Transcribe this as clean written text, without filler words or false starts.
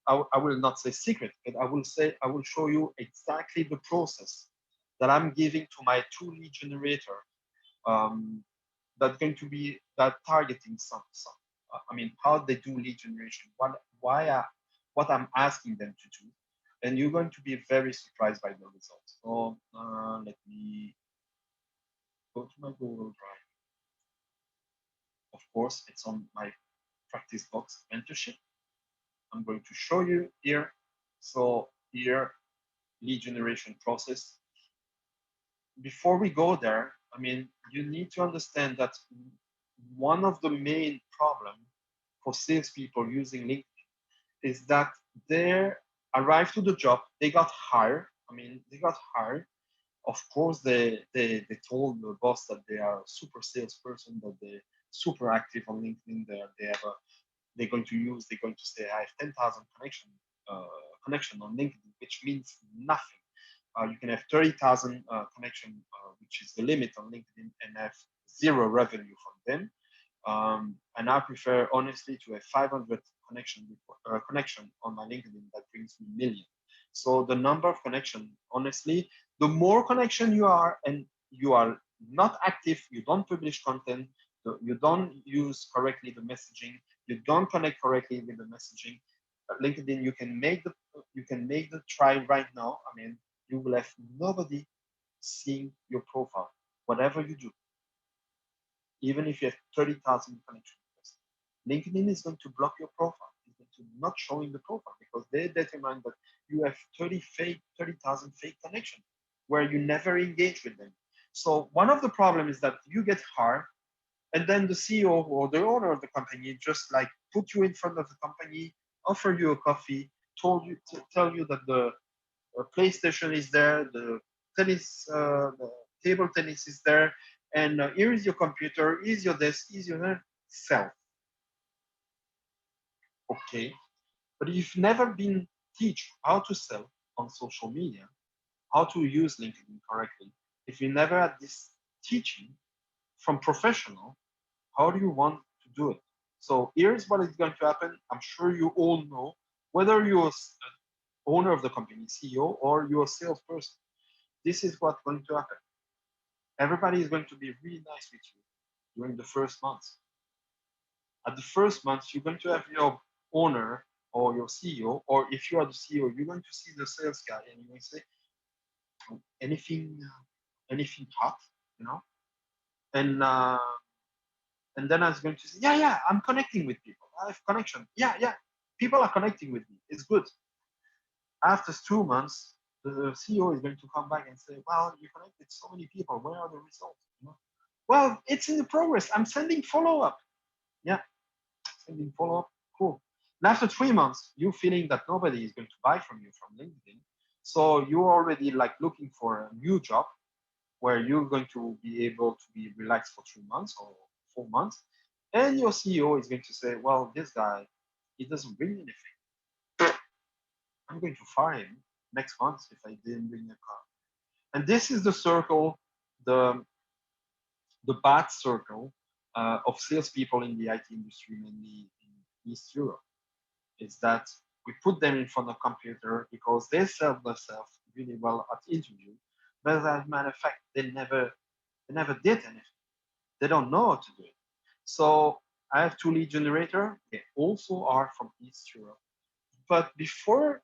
I will not say secret, but I will show you exactly the process that I'm giving to my two lead generator, um, that's going to be that targeting some I mean, how they do lead generation, what I'm asking them to do, and you're going to be very surprised by the results. So let me go to my Google Drive. Of course, it's on my PracticeBox mentorship. I'm going to show you here. So here, lead generation process. Before we go there, I mean, you need to understand that one of the main problem for salespeople using LinkedIn is that they arrived to the job, they got hired. I mean, they got hired. Of course, they told the boss that they are a super salesperson, that they're super active on LinkedIn. They're going to use, they're going to say, I have 10,000 connection on LinkedIn, which means nothing. You can have 30,000 connection, which is the limit on LinkedIn, and have zero revenue from them. And I prefer honestly to have 500 connection on my LinkedIn that brings me million. So the number of connection, honestly, the more connection you are, and you are not active, you don't publish content, you don't use correctly the messaging, you don't connect correctly with the messaging. LinkedIn, you can make the try right now. I mean, you will have nobody seeing your profile, whatever you do, even if you have 30,000 connections. LinkedIn is going to block your profile. It's going to not showing the profile because they determine that you have 30,000 fake connections where you never engage with them. So one of the problems is that you get hired, and then the CEO or the owner of the company just like put you in front of the company, offer you a coffee, tell you that the PlayStation is there, the table tennis is there, and here is your computer, here's your desk, here's your sell. Okay, but if you've never been teach how to sell on social media, how to use LinkedIn correctly, if you never had this teaching from professional, how do you want to do it? So here's what is going to happen. I'm sure you all know, whether you're owner of the company, CEO, or you're a salesperson, this is what's going to happen. Everybody is going to be really nice with you during the first months. At the first month, you're going to have your owner or your CEO, or if you are the CEO, you're going to see the sales guy and you're going to say, anything, anything hot, you know? And uh, and then I was going to say, yeah, I'm connecting with people. I have connection. Yeah, people are connecting with me. It's good. After 2 months, the CEO is going to come back and say, well, you connected so many people. Where are the results? You know? Well, it's in the progress. I'm sending follow-up. Yeah, sending follow-up. Cool. And after 3 months, you feeling that nobody is going to buy from you from LinkedIn. So you're already like looking for a new job where you're going to be able to be relaxed for 3 months or 4 months. And your CEO is going to say, well, this guy, he doesn't bring anything. I'm going to fire him next month if I didn't bring a car. And this is the circle, the the bad circle of salespeople in the IT industry, mainly in East Europe, is that we put them in front of computer because they sell themselves really well at interview, but as a matter of fact, they never did anything. They don't know how to do it. So I have two lead generator. They also are from East Europe. But before